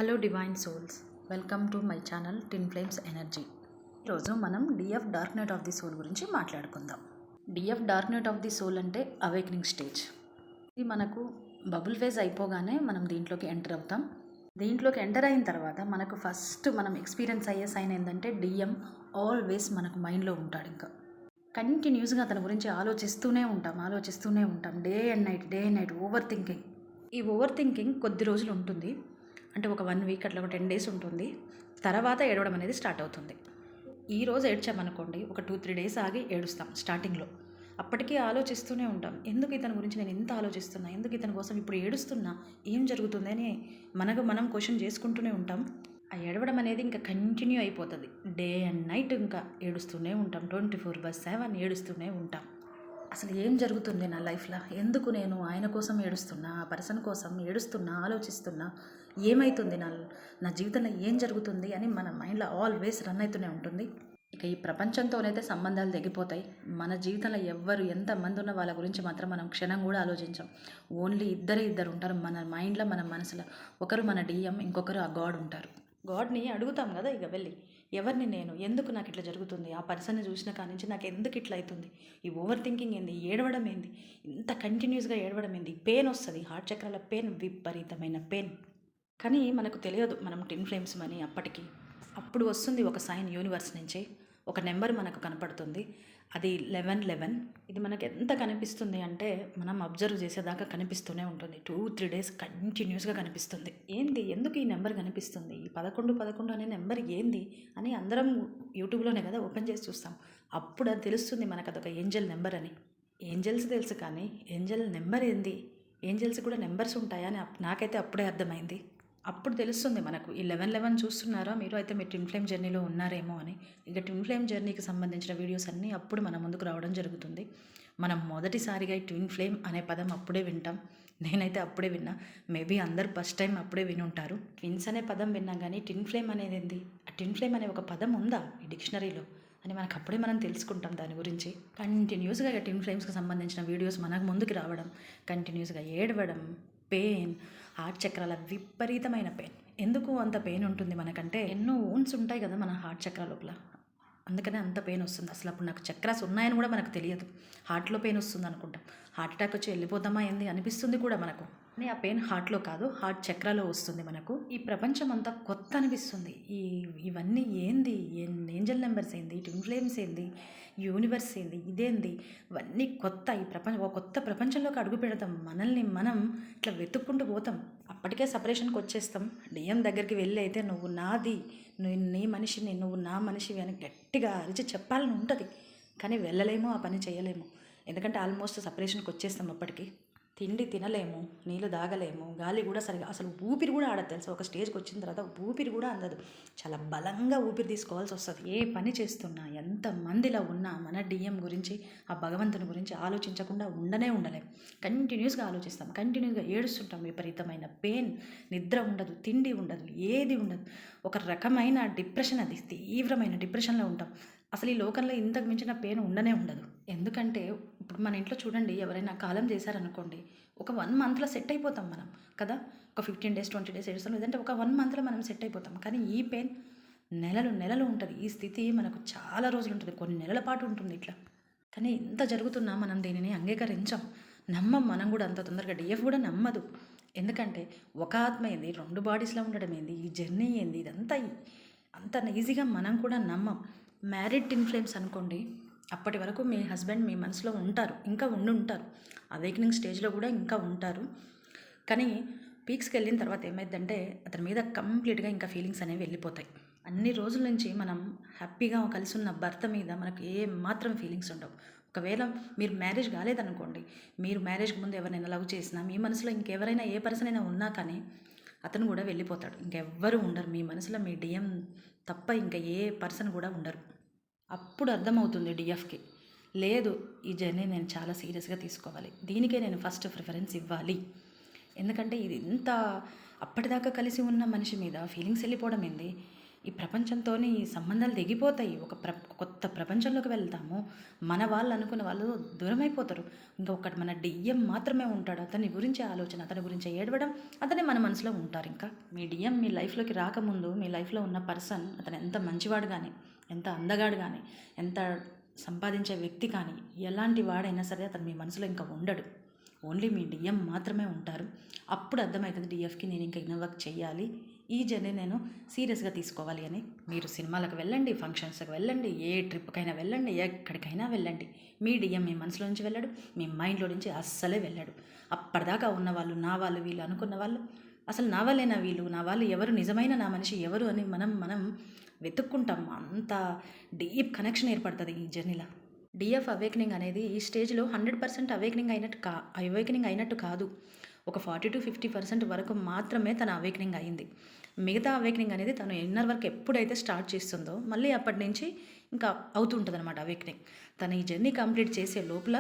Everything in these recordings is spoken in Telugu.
Hello divine souls, welcome to my channel twin flames energy. ఈరోజు మనం DF dark night of the soul గురించి మాట్లాడుకుందాం. DF dark night of the soul అంటే అవేకనింగ్ స్టేజ్. ఇది మనకు బబుల్ ఫేజ్ అయిపోగానే మనం దీంట్లోకి ఎంటర్ అవుతాం. దీంట్లోకి ఎంటర్ అయిన తర్వాత మనకు ఫస్ట్ మనం ఎక్స్పీరియన్స్ అయ్యే సైన్ ఏంటంటే డిఎం ఆల్వేస్ మనకు మైండ్లో ఉంటాడు. ఇంకా కంటిన్యూస్గా అతని గురించి ఆలోచిస్తూనే ఉంటాం day and night over thinking. ఈ ఓవర్ థింకింగ్ కొద్ది రోజులు ఉంటుంది, అంటే ఒక 1 వీక్ అట్లా, ఒక 10 డేస్ ఉంటుంది. తర్వాత ఏడవడం అనేది స్టార్ట్ అవుతుంది. ఈరోజు ఏడ్చామనుకోండి, ఒక 2-3 డేస్ ఆగి ఏడుస్తాం స్టార్టింగ్లో. అప్పటికీ ఆలోచిస్తూనే ఉంటాం, ఎందుకు ఇతని గురించి నేను ఇంత ఆలోచిస్తున్నా, ఎందుకు ఇతని కోసం ఇప్పుడు ఏడుస్తున్నా, ఏం జరుగుతుంది అని మనకు మనం క్వశ్చన్ చేసుకుంటూనే ఉంటాం. ఆ ఏడవడం అనేది ఇంకా కంటిన్యూ అయిపోతుంది. డే అండ్ నైట్ ఇంకా ఏడుస్తూనే ఉంటాం, 24/7 ఏడుస్తూనే ఉంటాం. అసలు ఏం జరుగుతుంది నా లైఫ్లో, ఎందుకు నేను ఆయన కోసం ఏడుస్తున్నా, ఆ పర్సన్ కోసం ఏడుస్తున్నా, ఆలోచిస్తున్నా, ఏమవుతుంది నా జీవితంలో ఏం జరుగుతుంది అని మన మైండ్లో ఆల్వేస్ రన్ అవుతూనే ఉంటుంది. ఇక ఈ ప్రపంచంతోనైతే సంబంధాలు తెగిపోతాయి. మన జీవితంలో ఎవ్వరు ఎంతమంది ఉన్న వాళ్ళ గురించి మాత్రం మనం క్షణం కూడా ఆలోచించాం. ఓన్లీ ఇద్దరు ఉంటారు మన మైండ్లో, మన మనసులో. ఒకరు మన డిఎం, ఇంకొకరు ఆ గాడ్ ఉంటారు. గాడ్ని అడుగుతాం కదా, ఇక వెళ్ళి ఎవరిని నేను, ఎందుకు నాకు ఇట్లా జరుగుతుంది, ఆ పర్సన్ని చూసిన కాడి నుంచి నాకు ఎందుకు ఇట్లా అవుతుంది, ఈ ఓవర్ థింకింగ్ ఏంది, ఏడవడం ఏంది, ఇంత కంటిన్యూస్గా ఏడవడం ఏంది, పెయిన్ వస్తుంది, హార్ట్ చక్రాల పెయిన్, విపరీతమైన పెయిన్. కానీ మనకు తెలియదు మనం టిన్ ఫ్లేమ్స్ అని. అప్పుడు వస్తుంది ఒక సైన్ యూనివర్స్ నుంచి, ఒక నెంబర్ మనకు కనపడుతుంది. అది 1111. ఇది మనకు ఎంత కనిపిస్తుంది అంటే మనం అబ్జర్వ్ చేసేదాకా కనిపిస్తూనే ఉంటుంది. 2-3 డేస్ కంటిన్యూస్గా కనిపిస్తుంది. ఏంది, ఎందుకు ఈ నెంబర్ కనిపిస్తుంది, ఈ 1111 అనే నెంబర్ ఏంది అని అందరం యూట్యూబ్లోనే కదా ఓపెన్ చేసి చూస్తాం. అప్పుడు అది తెలుస్తుంది మనకు, అదొక ఏంజల్ నెంబర్ అని. ఏంజల్స్ తెలుసు, కానీ ఏంజల్ నెంబర్ ఏంది, ఏంజల్స్ కూడా నెంబర్స్ ఉంటాయా అని నాకైతే అప్పుడే అర్థమైంది. అప్పుడు తెలుస్తుంది మనకు. ఈ 1111 చూస్తున్నారా మీరు, అయితే మీరు టిన్ ఫ్లేమ్ జర్నీలో ఉన్నారేమో అని. ఇక టిన్ ఫ్లేమ్ జర్నీకి సంబంధించిన వీడియోస్ అన్నీ అప్పుడు మన ముందుకు రావడం జరుగుతుంది. మనం మొదటిసారిగా ఈ ట్విన్ ఫ్లేమ్ అనే పదం అప్పుడే వింటాం. నేనైతే అప్పుడే విన్నా, మేబీ అందరు ఫస్ట్ టైం అప్పుడే విని ఉంటారు. ట్విన్స్ అనే పదం విన్నాం, కానీ టిన్ ఫ్లేమ్ అనేది ఏంది, ఆ టిన్ ఫ్లేమ్ అనే ఒక పదం ఉందా ఈ డిక్షనరీలో అని మనకు అప్పుడే మనం తెలుసుకుంటాం దాని గురించి. కంటిన్యూస్గా టిన్ ఫ్లేమ్స్కి సంబంధించిన వీడియోస్ మనకు ముందుకు రావడం, కంటిన్యూస్గా ఏడవడం, పెయిన్, హార్ట్ చక్రాల విపరీతమైన పెయిన్. ఎందుకు అంత పెయిన్ ఉంటుంది మనకంటే, ఎన్నో ఊన్స్ ఉంటాయి కదా మన హార్ట్ చక్ర లోపల, అందుకనే అంత పెయిన్ వస్తుంది. అసలు అప్పుడు నాకు చక్రాస్ ఉన్నాయని కూడా మనకు తెలియదు. హార్ట్లో పెయిన్ వస్తుంది అనుకుంటాం, హార్ట్ అటాక్ వచ్చి వెళ్ళిపోతామా ఏంది అనిపిస్తుంది కూడా మనకు. కానీ ఆ పెయిన్ హార్ట్లో కాదు, హార్ట్ చక్రాలో వస్తుంది మనకు. ఈ ప్రపంచం అంతా కొత్త అనిపిస్తుంది. ఇవన్నీ ఏంది, ఏంజల్ నెంబర్స్ ఏంది, ట్విన్ ఫ్లేమ్స్ ఏంది, యూనివర్స్ ఏంది, ఇదేంది, ఇవన్నీ కొత్త. ఈ ప్రపంచం, ఒక కొత్త ప్రపంచంలోకి అడుగు పెడతాం. మనల్ని మనం ఇట్లా వెతుక్కుంటూ పోతాం. అప్పటికే సపరేషన్కి వచ్చేస్తాం. డిఎం దగ్గరికి వెళ్ళి అయితే నువ్వు నాది, నువ్వు నీ మనిషిని, నువ్వు నా మనిషివి అని గట్టిగా అరిచి చెప్పాలని ఉంటుంది. కానీ వెళ్ళలేము, ఆ పని చేయలేము. ఎందుకంటే ఆల్మోస్ట్ సపరేషన్కి వచ్చేస్తాం. అప్పటికి తిండి తినలేము, నీళ్ళు తాగలేము, గాలి కూడా సరిగా, అసలు ఊపిరి కూడా ఆడదు తెలుసు. ఒక స్టేజ్కి వచ్చిన తర్వాత ఊపిరి కూడా అందదు. చాలా బలంగా ఊపిరి తీసుకోవాల్సి వస్తుంది. ఏ పని చేస్తున్నా, ఎంతమందిలో ఉన్నా మన డిఎం గురించి, ఆ భగవంతుని గురించి ఆలోచించకుండా ఉండలేం. కంటిన్యూస్గా ఆలోచిస్తాం, కంటిన్యూస్గా ఏడుస్తుంటాం. విపరీతమైన పెయిన్, నిద్ర ఉండదు, తిండి ఉండదు, ఏది ఉండదు. ఒక రకమైన డిప్రెషన్, అది తీవ్రమైన డిప్రెషన్లో ఉంటాం. అసలు ఈ లోకంలో ఇంతకు మించిన పెయిన్ ఉండదు. ఎందుకంటే ఇప్పుడు మన ఇంట్లో చూడండి, ఎవరైనా కాలం చేశారనుకోండి, ఒక 1 మంత్లో సెట్ అయిపోతాం మనం కదా. ఒక 15 డేస్ 20 డేస్ ఏడుస్తాం, లేదంటే ఒక 1 మంత్లో మనం సెట్ అయిపోతాం. కానీ ఈ పెయిన్ నెలలు ఉంటుంది. ఈ స్థితి మనకు చాలా రోజులు ఉంటుంది, కొన్ని నెలల పాటు ఉంటుంది ఇట్లా. కానీ ఇంత జరుగుతున్నా మనం దీనిని అంగీకరించాం, నమ్మం. మనం కూడా అంత తొందరగా డిఎఫ్ కూడా నమ్మదు. ఎందుకంటే ఒక ఆత్మ ఏంది, 2 బాడీస్లో ఉండడం ఏంది, ఈ జర్నీ ఏంది, ఇదంతా అంత ఈజీగా మనం కూడా నమ్మం. మ్యారీడ్ టిన్ ఫ్లేమ్స్ అనుకోండి, అప్పటి వరకు మీ హస్బెండ్ మీ మనసులో ఉంటారు, ఇంకా ఉంటారు. అవేకనింగ్ స్టేజ్లో కూడా ఇంకా ఉంటారు. కానీ పీక్స్కి వెళ్ళిన తర్వాత ఏమైందంటే అతని మీద కంప్లీట్గా ఇంకా ఫీలింగ్స్ అనేవి వెళ్ళిపోతాయి. అన్ని రోజుల నుంచి మనం హ్యాపీగా కలిసి ఉన్న భర్త మీద మనకు ఏ మాత్రం ఫీలింగ్స్ ఉండవు. ఒకవేళ మీరు మ్యారేజ్ కాలేదనుకోండి, మీరు మ్యారేజ్కి ముందు ఎవరైనా లవ్ చేసినా, మీ మనసులో ఇంకెవరైనా ఏ పర్సన్ అయినా ఉన్నా కానీ అతను కూడా వెళ్ళిపోతాడు. ఇంకెవ్వరూ ఉండరు మీ మనసులో, మీ డిఎం తప్ప ఇంకా ఏ పర్సన్ కూడా ఉండరు. అప్పుడు అర్థమవుతుంది డిఎఫ్కి, లేదు ఈ జర్నీ నేను చాలా సీరియస్గా తీసుకోవాలి, దీనికే నేను ఫస్ట్ ప్రిఫరెన్స్ ఇవ్వాలి. ఎందుకంటే ఇది ఇంత అప్పటిదాకా కలిసి ఉన్న మనిషి మీద ఫీలింగ్స్ వెళ్ళిపోవడం ఏంది, ఈ ప్రపంచంతోని సంబంధాలు తెగిపోతాయి. కొత్త ప్రపంచంలోకి వెళ్తాము. మన వాళ్ళు అనుకున్న వాళ్ళు దూరమైపోతారు. ఇంకా ఒకటి మన డిఎం మాత్రమే ఉంటాడు. అతని గురించి ఆలోచన, అతని గురించి ఏడవడం, అతనే మన మనసులో ఉంటారు. ఇంకా మీ డిఎం మీ లైఫ్లోకి రాకముందు మీ లైఫ్లో ఉన్న పర్సన్ అతను ఎంత మంచివాడు కానీ, ఎంత అందగాడు కానీ, ఎంత సంపాదించే వ్యక్తి కానీ, ఎలాంటి వాడైనా సరే అతను మీ మనసులో ఇంకా ఉండడు. ఓన్లీ మీ డిఎం మాత్రమే ఉంటారు. అప్పుడు అర్థమవుతుంది డిఎఫ్కి నేను ఇంకా ఇన్నర్ వర్క్ చేయాలి, ఈ జర్నీ నేను సీరియస్గా తీసుకోవాలి అని. మీరు సినిమాలకు వెళ్ళండి, ఫంక్షన్స్కి వెళ్ళండి, ఏ ట్రిప్కైనా వెళ్ళండి, ఎక్కడికైనా వెళ్ళండి, మీ డిఎం మీ మనసులో నుంచి వెళ్ళడు, మీ మైండ్లో నుంచి అస్సలే వెళ్ళడు. అప్పటిదాకా ఉన్నవాళ్ళు నా వాళ్ళు వీళ్ళు అనుకున్న వాళ్ళు అసలు నా వాళ్ళేనా వీళ్ళు, నా వాళ్ళు ఎవరు, నిజమైన నా మనిషి ఎవరు అని మనం వెతుక్కుంటాం. అంత డీప్ కనెక్షన్ ఏర్పడుతుంది ఈ జర్నీలో. డిఎఫ్ అవేకనింగ్ అనేది ఈ స్టేజ్లో 100% అవేకనింగ్ అయినట్టు కాదు. ఒక 40-50% వరకు మాత్రమే తన అవేకనింగ్ అయింది. మిగతా అవేకనింగ్ అనేది తను ఇన్నర్ వర్క్ ఎప్పుడైతే స్టార్ట్ చేస్తుందో మళ్ళీ అప్పటి నుంచి ఇంకా అవుతుంటుంది అనమాట అవేకనింగ్. తన ఈ జర్నీ కంప్లీట్ చేసే లోపల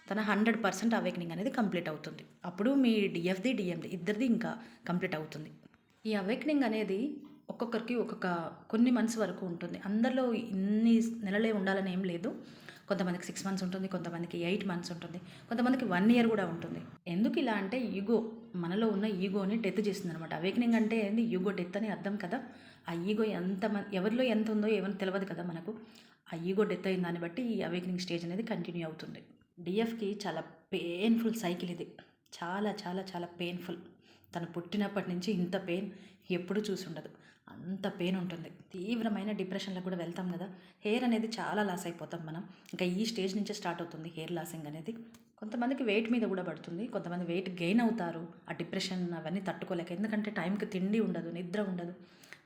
తన 100% అవేకనింగ్ అనేది కంప్లీట్ అవుతుంది. అప్పుడు మీ డిఎఫ్ది డిఎంది ఇద్దరిది ఇంకా కంప్లీట్ అవుతుంది. ఈ అవేకనింగ్ అనేది ఒక్కొక్కరికి కొన్ని మంత్స్ వరకు ఉంటుంది. అందరిలో ఇన్ని నెలలే ఉండాలని ఏం లేదు. కొంతమందికి 6 మంత్స్ ఉంటుంది, కొంతమందికి 8 మంత్స్ ఉంటుంది, కొంతమందికి 1 ఇయర్ కూడా ఉంటుంది. ఎందుకు ఇలా అంటే ఈగో, మనలో ఉన్న ఈగోని డెత్ చేస్తుంది అనమాట. అవేకనింగ్ అంటే ఏంది, ఈగో డెత్ అని అర్థం కదా. ఆ ఈగో ఎవరిలో ఎంత ఉందో ఏమని తెలియదు కదా మనకు. ఆ ఈగో డెత్ అయిన దాన్ని బట్టి ఈ అవేకనింగ్ స్టేజ్ అనేది కంటిన్యూ అవుతుంది. డిఎఫ్కి చాలా పెయిన్ఫుల్ సైకిల్ ఇది. చాలా చాలా చాలా పెయిన్ఫుల్. తను పుట్టినప్పటి నుంచి ఇంత పెయిన్ ఎప్పుడూ చూసి ఉండదు. అంత పెయిన్ ఉంటుంది. తీవ్రమైన డిప్రెషన్లో కూడా వెళ్తాం కదా. హెయిర్ అనేది చాలా లాస్ అయిపోతాం మనం. ఇంకా ఈ స్టేజ్ నుంచే స్టార్ట్ అవుతుంది హెయిర్ లాసింగ్ అనేది. కొంతమందికి వెయిట్ మీద కూడా పడుతుంది, కొంతమంది వెయిట్ గెయిన్ అవుతారు ఆ డిప్రెషన్ అవన్నీ తట్టుకోలేక. ఎందుకంటే టైంకి తిండి ఉండదు, నిద్ర ఉండదు,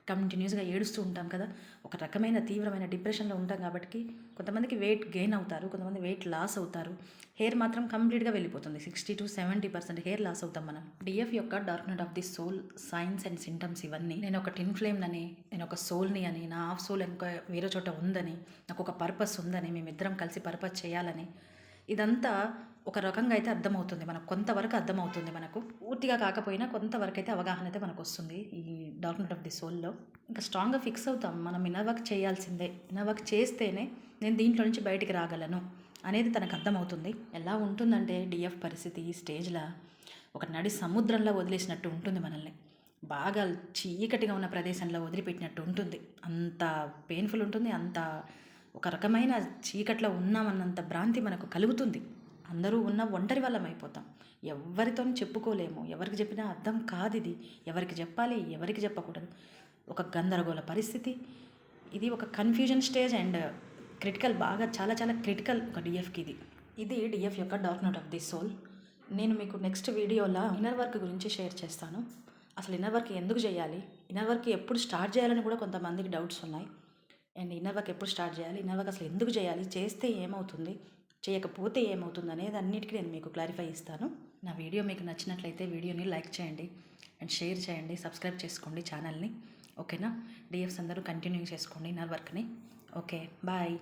కంటిన్యూస్గా ఏడుస్తూ ఉంటాం కదా. ఒక రకమైన తీవ్రమైన డిప్రెషన్లో ఉంటాం కాబట్టి కొంతమందికి వెయిట్ గెయిన్ అవుతారు, కొంతమంది వెయిట్ లాస్ అవుతారు. హెయిర్ మాత్రం కంప్లీట్గా వెళ్ళిపోతుంది. 60-70% హెయిర్ లాస్ అవుతాం మనం. డిఎఫ్ యొక్క dark night of the soul signs and symptoms ఇవన్నీ. నేను ఒక టిన్ ఫ్లేమ్ అని, నేను ఒక సోల్ని అని, నా హాఫ్ సోల్ ఇంకా వేరే చోట ఉందని, నాకు ఒక పర్పస్ ఉందని, మేమిద్దరం కలిసి పర్పస్ చేయాలని, ఇదంతా ఒక రకంగా అయితే అర్థమవుతుంది మనకు. కొంతవరకు అర్థమవుతుంది మనకు. పూర్తిగా కాకపోయినా కొంతవరకు అయితే అవగాహన అయితే మనకు వస్తుంది ఈ డార్క్ నైట్ ఆఫ్ ది సోల్లో. ఇంకా స్ట్రాంగ్గా ఫిక్స్ అవుతాం మనం. ఇన్నర్ వర్క్ చేయాల్సిందే, ఇన్నర్ వర్క్ చేస్తేనే నేను దీంట్లో నుంచి బయటికి రాగలను అనేది తనకు అర్థమవుతుంది. ఎలా ఉంటుందంటే డిఎఫ్ పరిస్థితి ఈ స్టేజ్లో ఒక నడి సముద్రంలో వదిలేసినట్టు ఉంటుంది మనల్ని. బాగా చీకటిగా ఉన్న ప్రదేశంలో వదిలిపెట్టినట్టు ఉంటుంది. అంత పెయిన్ఫుల్ ఉంటుంది. అంత ఒక రకమైన చీకట్లో ఉన్నామన్నంత భ్రాంతి మనకు కలుగుతుంది. అందరూ ఉన్న ఒంటరి వాళ్ళం అయిపోతాం. ఎవరితో చెప్పుకోలేము, ఎవరికి చెప్పినా అర్థం కాదు. ఇది ఎవరికి చెప్పాలి, ఎవరికి చెప్పకూడదు, ఒక గందరగోళ పరిస్థితి ఇది. ఒక కన్ఫ్యూజన్ స్టేజ్ అండ్ క్రిటికల్, బాగా చాలా చాలా క్రిటికల్ ఒక డిఎఫ్కి ఇది డిఎఫ్ యొక్క dark night of the soul. నేను మీకు నెక్స్ట్ వీడియోలో ఇన్నర్ వర్క్ గురించి షేర్ చేస్తాను. అసలు ఇన్నర్ వర్క్ ఎందుకు చేయాలి, ఇన్నర్ వర్క్ ఎప్పుడు స్టార్ట్ చేయాలని కూడా కొంతమందికి డౌట్స్ ఉన్నాయి. అండ్ ఇన్నర్ వర్క్ ఎప్పుడు స్టార్ట్ చేయాలి, ఇన్నర్ వర్క్ అసలు ఎందుకు చేయాలి, చేస్తే ఏమవుతుంది, చేయకపోతే ఏమవుతుంది అనేది అన్నిటికీ నేను మీకు క్లారిఫై ఇస్తాను. నా వీడియో మీకు నచ్చినట్లయితే వీడియోని లైక్ చేయండి అండ్ షేర్ చేయండి, సబ్స్క్రైబ్ చేసుకోండి ఛానల్ని. ఓకేనా. డిఎఫ్స్ అందరూ కంటిన్యూ చేసుకోండి ఇన్నర్ వర్క్ని. Okay, bye.